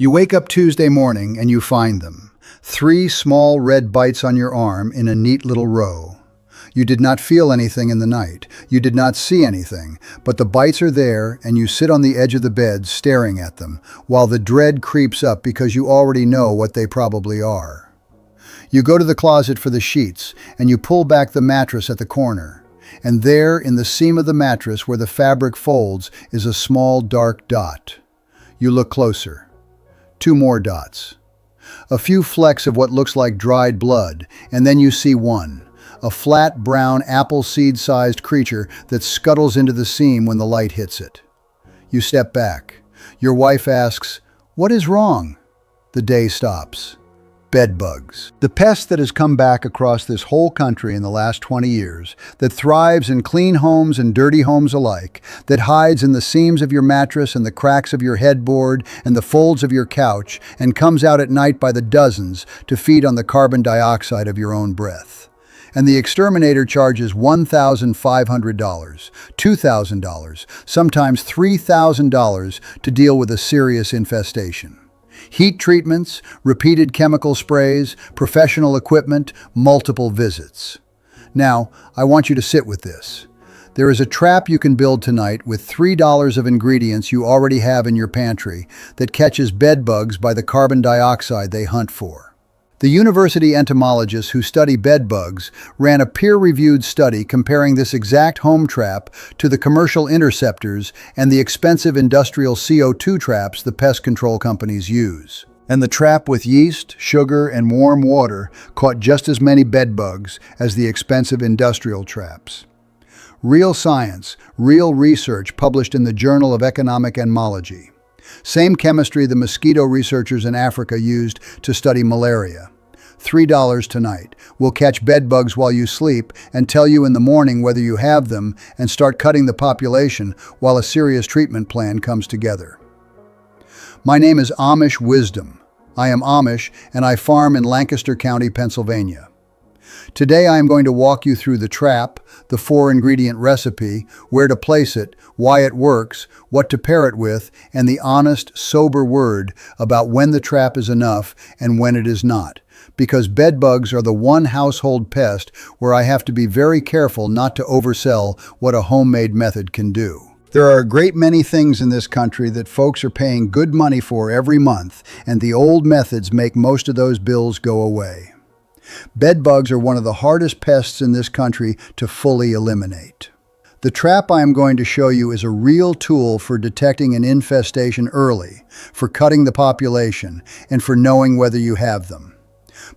You wake up Tuesday morning and you find them. 3 small red bites on your arm in a neat little row. You did not feel anything in the night. You did not see anything, but the bites are there and you sit on the edge of the bed staring at them, while the dread creeps up because you already know what they probably are. You go to the closet for the sheets and you pull back the mattress at the corner. And there, in the seam of the mattress where the fabric folds, is a small dark dot. You look closer. 2 more dots. A few flecks of what looks like dried blood, and then you see one. A flat, brown, apple seed-sized creature that scuttles into the seam when the light hits it. You step back. Your wife asks, "What is wrong?" The day stops. Bedbugs. The pest that has come back across this whole country in the last 20 years, that thrives in clean homes and dirty homes alike, that hides in the seams of your mattress and the cracks of your headboard and the folds of your couch, and comes out at night by the dozens to feed on the carbon dioxide of your own breath. And the exterminator charges $1,500, $2,000, sometimes $3,000 to deal with a serious infestation. Heat treatments, repeated chemical sprays, professional equipment, multiple visits. Now, I want you to sit with this. There is a trap you can build tonight with $3 of ingredients you already have in your pantry that catches bedbugs by the carbon dioxide they hunt for. The university entomologists who study bedbugs ran a peer-reviewed study comparing this exact home trap to the commercial interceptors and the expensive industrial CO2 traps the pest control companies use. And the trap with yeast, sugar, and warm water caught just as many bedbugs as the expensive industrial traps. Real science, real research published in the Journal of Economic Entomology. Same chemistry the mosquito researchers in Africa used to study malaria. $3 tonight. We'll catch bedbugs while you sleep and tell you in the morning whether you have them and start cutting the population while a serious treatment plan comes together. My name is Amish Wisdom. I am Amish and I farm in Lancaster County, Pennsylvania. Today I am going to walk you through the trap, the 4-ingredient recipe, where to place it, why it works, what to pair it with, and the honest, sober word about when the trap is enough and when it is not. Because bedbugs are the one household pest where I have to be very careful not to oversell what a homemade method can do. There are a great many things in this country that folks are paying good money for every month, and the old methods make most of those bills go away. Bedbugs are one of the hardest pests in this country to fully eliminate. The trap I am going to show you is a real tool for detecting an infestation early, for cutting the population, and for knowing whether you have them.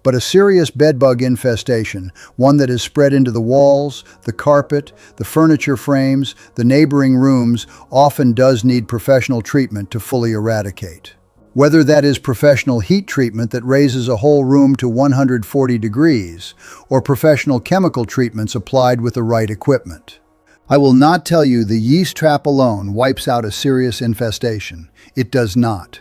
But a serious bedbug infestation, one that is spread into the walls, the carpet, the furniture frames, the neighboring rooms, often does need professional treatment to fully eradicate. Whether that is professional heat treatment that raises a whole room to 140 degrees, or professional chemical treatments applied with the right equipment. I will not tell you the yeast trap alone wipes out a serious infestation. It does not.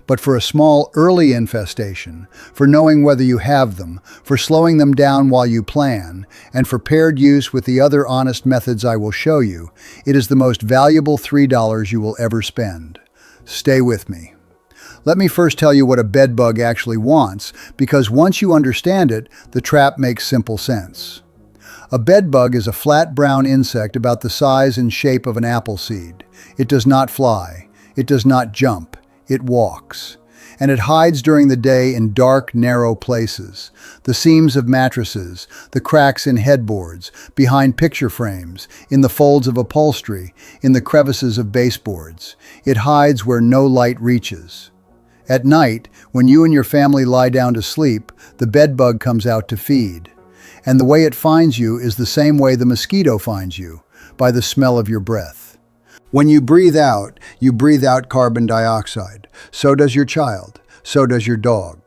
But for a small early infestation, for knowing whether you have them, for slowing them down while you plan, and for paired use with the other honest methods I will show you, it is the most valuable $3 you will ever spend. Stay with me. Let me first tell you what a bedbug actually wants, because once you understand it, the trap makes simple sense. A bedbug is a flat brown insect about the size and shape of an apple seed. It does not fly. It does not jump. It walks. And it hides during the day in dark, narrow places. The seams of mattresses, the cracks in headboards, behind picture frames, in the folds of upholstery, in the crevices of baseboards. It hides where no light reaches. At night, when you and your family lie down to sleep, the bedbug comes out to feed. And the way it finds you is the same way the mosquito finds you, by the smell of your breath. When you breathe out carbon dioxide. So does your child. So does your dog.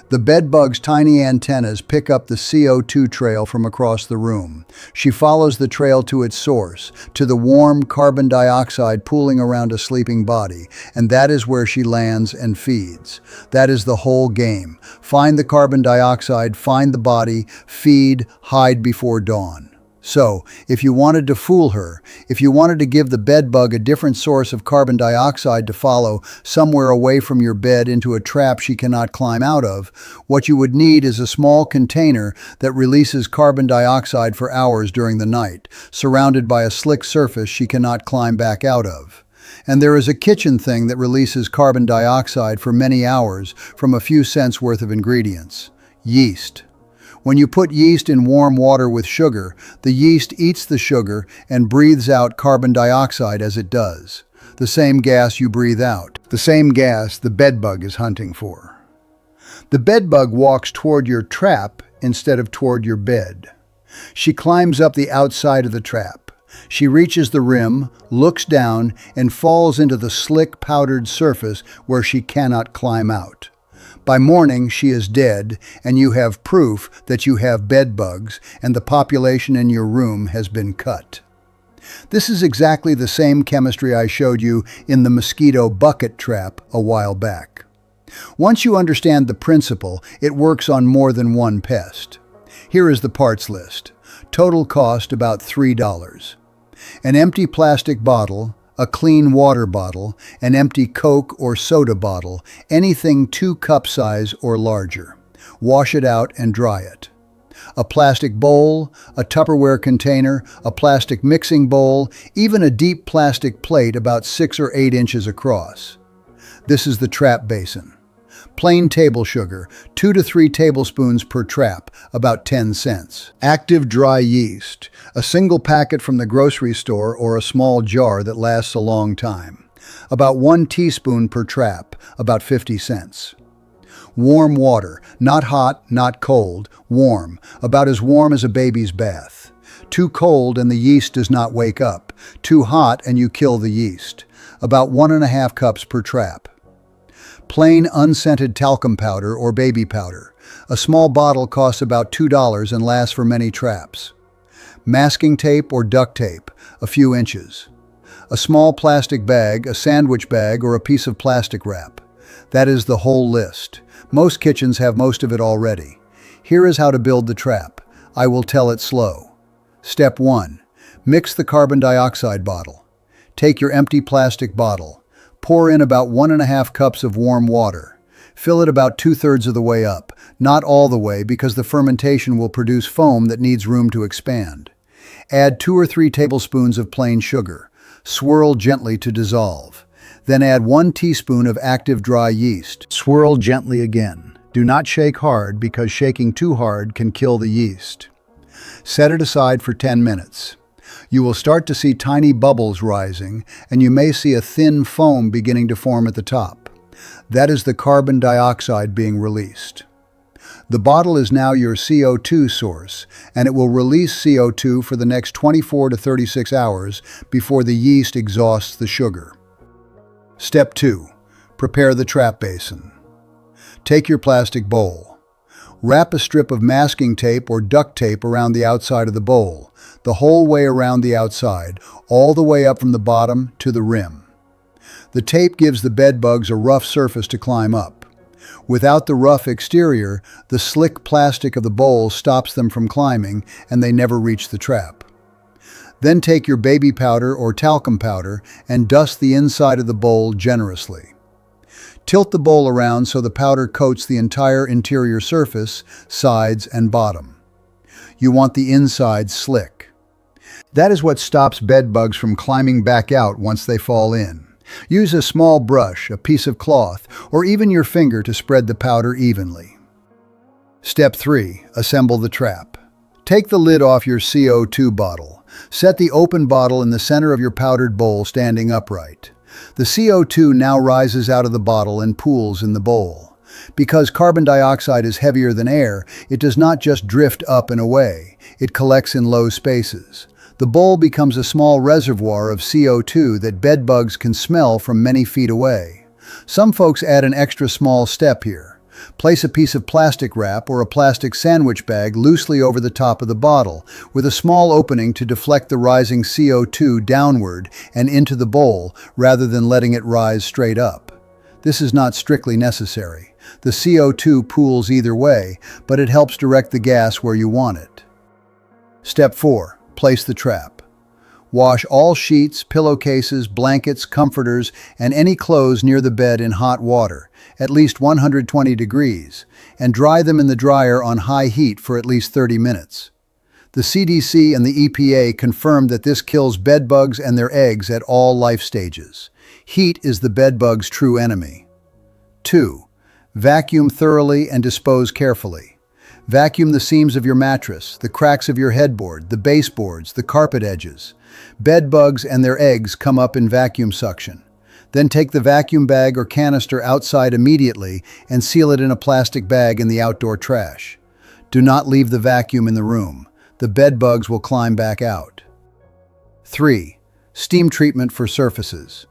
The bedbug's tiny antennas pick up the CO2 trail from across the room. She follows the trail to its source, to the warm carbon dioxide pooling around a sleeping body, and that is where she lands and feeds. That is the whole game. Find the carbon dioxide, find the body, feed, hide before dawn. So, if you wanted to fool her, if you wanted to give the bedbug a different source of carbon dioxide to follow somewhere away from your bed into a trap she cannot climb out of, what you would need is a small container that releases carbon dioxide for hours during the night, surrounded by a slick surface she cannot climb back out of. And there is a kitchen thing that releases carbon dioxide for many hours from a few cents worth of ingredients: yeast. When you put yeast in warm water with sugar, the yeast eats the sugar and breathes out carbon dioxide as it does. The same gas you breathe out. The same gas the bedbug is hunting for. The bedbug walks toward your trap instead of toward your bed. She climbs up the outside of the trap. She reaches the rim, looks down, and falls into the slick powdered surface where she cannot climb out. By morning, she is dead, and you have proof that you have bedbugs, and the population in your room has been cut. This is exactly the same chemistry I showed you in the mosquito bucket trap a while back. Once you understand the principle, it works on more than one pest. Here is the parts list. Total cost about $3. An empty plastic bottle, a clean water bottle, an empty Coke or soda bottle, anything 2 cup size or larger. Wash it out and dry it. A plastic bowl, a Tupperware container, a plastic mixing bowl, even a deep plastic plate about 6 or 8 inches across. This is the trap basin. Plain table sugar, 2 to 3 tablespoons per trap, about 10 cents. Active dry yeast, a single packet from the grocery store or a small jar that lasts a long time. About 1 teaspoon per trap, about 50 cents. Warm water, not hot, not cold, warm, about as warm as a baby's bath. Too cold and the yeast does not wake up. Too hot and you kill the yeast. About 1.5 cups per trap. Plain unscented talcum powder or baby powder. A small bottle costs about $2 and lasts for many traps. Masking tape or duct tape, a few inches. A small plastic bag, a sandwich bag, or a piece of plastic wrap. That is the whole list. Most kitchens have most of it already. Here is how to build the trap. I will tell it slow. Step 1. Mix the carbon dioxide bottle. Take your empty plastic bottle. Pour in about 1.5 cups of warm water. Fill it about 2/3 of the way up, not all the way because the fermentation will produce foam that needs room to expand. Add 2 or 3 tablespoons of plain sugar. Swirl gently to dissolve. Then add 1 teaspoon of active dry yeast. Swirl gently again. Do not shake hard because shaking too hard can kill the yeast. Set it aside for 10 minutes. You will start to see tiny bubbles rising, and you may see a thin foam beginning to form at the top. That is the carbon dioxide being released. The bottle is now your CO2 source, and it will release CO2 for the next 24 to 36 hours before the yeast exhausts the sugar. Step 2. Prepare the trap basin. Take your plastic bowl. Wrap a strip of masking tape or duct tape around the outside of the bowl, the whole way around the outside, all the way up from the bottom to the rim. The tape gives the bedbugs a rough surface to climb up. Without the rough exterior, the slick plastic of the bowl stops them from climbing, and they never reach the trap. Then take your baby powder or talcum powder and dust the inside of the bowl generously. Tilt the bowl around so the powder coats the entire interior surface, sides, and bottom. You want the inside slick. That is what stops bedbugs from climbing back out once they fall in. Use a small brush, a piece of cloth, or even your finger to spread the powder evenly. Step 3. Assemble the trap. Take the lid off your CO2 bottle. Set the open bottle in the center of your powdered bowl standing upright. The CO2 now rises out of the bottle and pools in the bowl. Because carbon dioxide is heavier than air, it does not just drift up and away, it collects in low spaces. The bowl becomes a small reservoir of CO2 that bedbugs can smell from many feet away. Some folks add an extra small step here. Place a piece of plastic wrap or a plastic sandwich bag loosely over the top of the bottle, with a small opening to deflect the rising CO2 downward and into the bowl rather than letting it rise straight up. This is not strictly necessary. The CO2 pools either way, but it helps direct the gas where you want it. Step 4. Place the trap. Wash all sheets, pillowcases, blankets, comforters, and any clothes near the bed in hot water, at least 120 degrees, and dry them in the dryer on high heat for at least 30 minutes. The CDC and the EPA confirmed that this kills bedbugs and their eggs at all life stages. Heat is the bedbug's true enemy. 2. Vacuum thoroughly and dispose carefully. Vacuum the seams of your mattress, the cracks of your headboard, the baseboards, the carpet edges. Bedbugs and their eggs come up in vacuum suction. Then take the vacuum bag or canister outside immediately and seal it in a plastic bag in the outdoor trash. Do not leave the vacuum in the room. The bedbugs will climb back out. 3. Steam treatment for surfaces.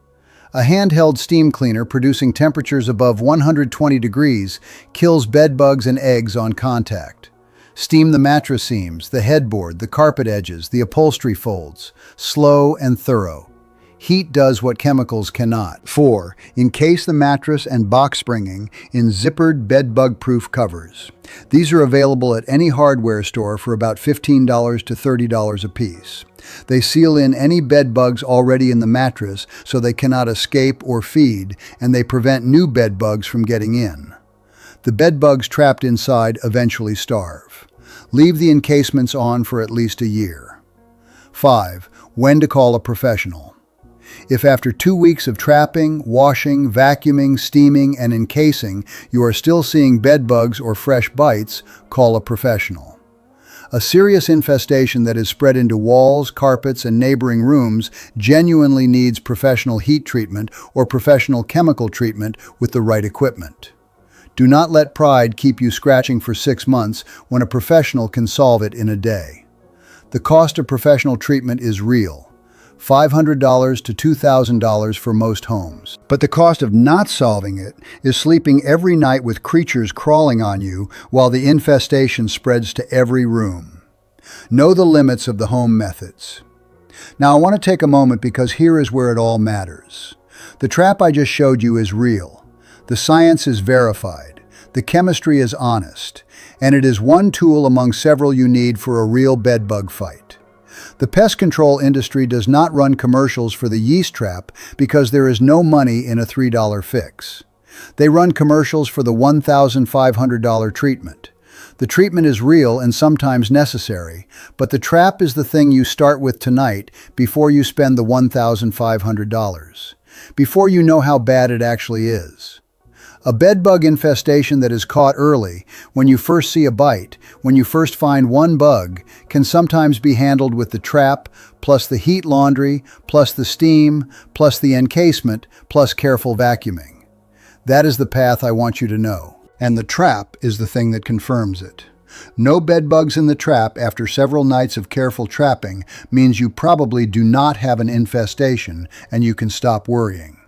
A handheld steam cleaner producing temperatures above 120 degrees kills bedbugs and eggs on contact. Steam the mattress seams, the headboard, the carpet edges, the upholstery folds. Slow and thorough. Heat does what chemicals cannot. 4. Encase the mattress and box springing in zippered bedbug-proof covers. These are available at any hardware store for about $15 to $30 a piece. They seal in any bedbugs already in the mattress so they cannot escape or feed, and they prevent new bedbugs from getting in. The bedbugs trapped inside eventually starve. Leave the encasements on for at least a year. 5. When to call a professional. If after 2 weeks of trapping, washing, vacuuming, steaming, and encasing, you are still seeing bedbugs or fresh bites, call a professional. A serious infestation that is spread into walls, carpets, and neighboring rooms genuinely needs professional heat treatment or professional chemical treatment with the right equipment. Do not let pride keep you scratching for 6 months when a professional can solve it in a day. The cost of professional treatment is real. $500 to $2,000 for most homes. But the cost of not solving it is sleeping every night with creatures crawling on you while the infestation spreads to every room. Know the limits of the home methods. Now I want to take a moment because here is where it all matters. The trap I just showed you is real. The science is verified. The chemistry is honest. And it is one tool among several you need for a real bedbug fight. The pest control industry does not run commercials for the yeast trap because there is no money in a $3 fix. They run commercials for the $1,500 treatment. The treatment is real and sometimes necessary, but the trap is the thing you start with tonight before you spend the $1,500. Before you know how bad it actually is. A bedbug infestation that is caught early, when you first see a bite, when you first find one bug, can sometimes be handled with the trap, plus the heat laundry, plus the steam, plus the encasement, plus careful vacuuming. That is the path I want you to know. And the trap is the thing that confirms it. No bedbugs in the trap after several nights of careful trapping means you probably do not have an infestation and you can stop worrying.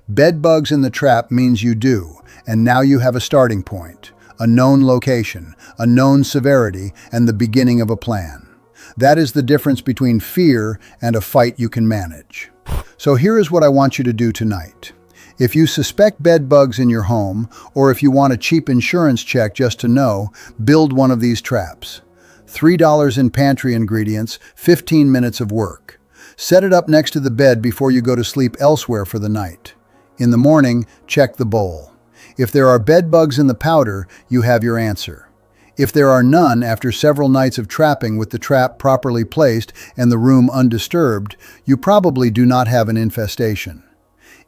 Bedbugs in the trap means you do, and now you have a starting point, a known location, a known severity, and the beginning of a plan. That is the difference between fear and a fight you can manage. So here is what I want you to do tonight. If you suspect bedbugs in your home, or if you want a cheap insurance check just to know, build one of these traps. $3 in pantry ingredients, 15 minutes of work. Set it up next to the bed before you go to sleep elsewhere for the night. In the morning, check the bowl. If there are bedbugs in the powder, you have your answer. If there are none after several nights of trapping with the trap properly placed and the room undisturbed, you probably do not have an infestation.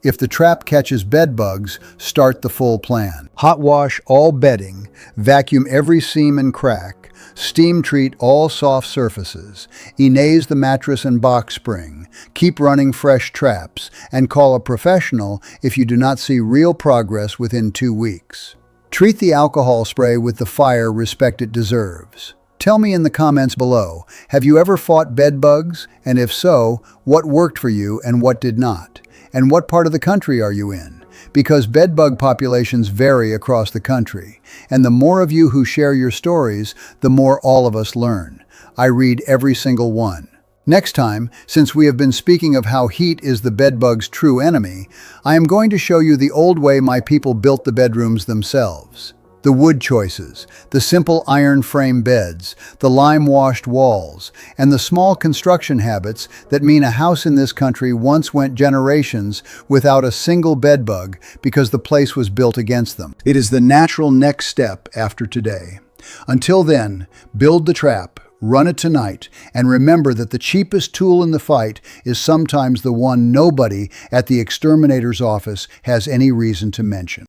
If the trap catches bedbugs, start the full plan. Hot wash all bedding, vacuum every seam and crack, steam treat all soft surfaces, enase the mattress and box spring, keep running fresh traps, and call a professional if you do not see real progress within 2 weeks. Treat the alcohol spray with the fire respect it deserves. Tell me in the comments below, have you ever fought bedbugs? And if so, what worked for you and what did not? And what part of the country are you in? Because bedbug populations vary across the country. And the more of you who share your stories, the more all of us learn. I read every single one. Next time, since we have been speaking of how heat is the bedbug's true enemy, I am going to show you the old way my people built the bedrooms themselves. The wood choices, the simple iron frame beds, the lime-washed walls, and the small construction habits that mean a house in this country once went generations without a single bedbug because the place was built against them. It is the natural next step after today. Until then, build the trap, run it tonight, and remember that the cheapest tool in the fight is sometimes the one nobody at the exterminator's office has any reason to mention.